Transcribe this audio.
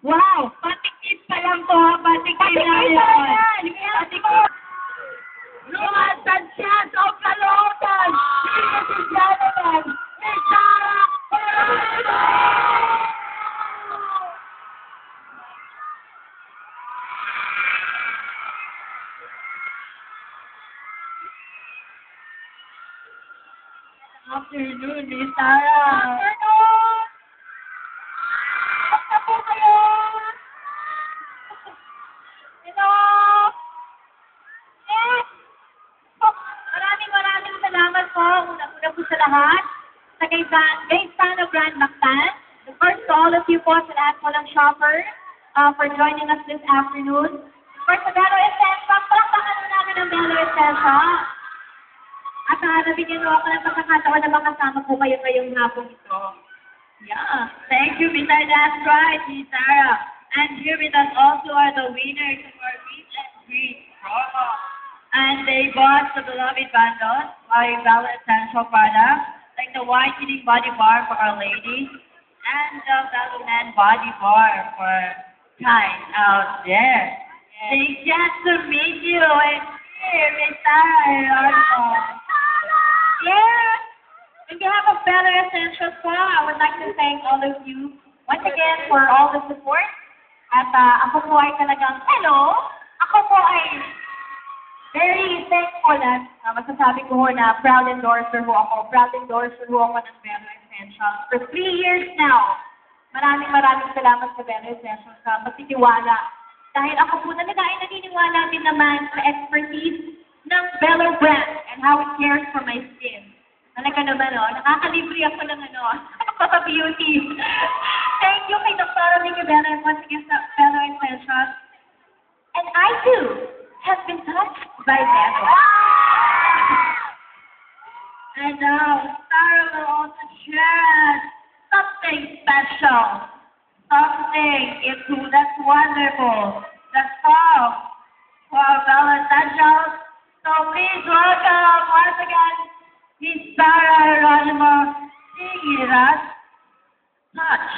Wow! Patikip pa lang to ha, patikip na yun. Patikip. Luan Sanchez of Caloocan! Ladies and gentlemen, it's Sarah Geronimo! Afternoon, Miss Sarah. Afternoon! Basta po kayo! Hello! Yes! Maraming salamat po. Una-una po sa lahat. Sa Gaystano Grand Mactan. Of course, to all of you po sa lahat po ng shopper for joining us this afternoon. Of course, sa Belo Essentia, palakpakan mo namin ang Belo Essentia. At nabigyan mo ako ng pagkakataon na makasama po kayo ngayong hapon ito. Yeah. Thank you, Miss Sarah. That's right, Miss Sarah. And here with us also are the winners of our meet and greet promo. And they bought the beloved bundles, our Bella Essential products, like the whitening body bar for Our Lady, and the Bella Man body bar for guys out there. They get to meet you and here, Miss Sarah. Yes! On behalf of Bella Essentials po, I would like to thank all of you once again for all the support. At ako po ay talagang, ako po ay very thankful at masasabi ko na proud endorser ho ako. Proud endorser ho ako ng Bella Essentials. For 3 years now, maraming salamat sa Bella Essentials sa pagtitiwala. Dahil ako po talaga ay naniniwala din naman sa expertise ng Bella brand and how it cares for my skin. Talaga naman, nakakalibre ako ng beauty. Thank you kay Dr. Ricky Bella and once again sa Bella Essentials. And I too have been touched by Bella. And now, Sarah will also share something special. That's wonderful. That's all for Bella Essentials. So please welcome once again Miss Sarah Geronimo singing us Touch.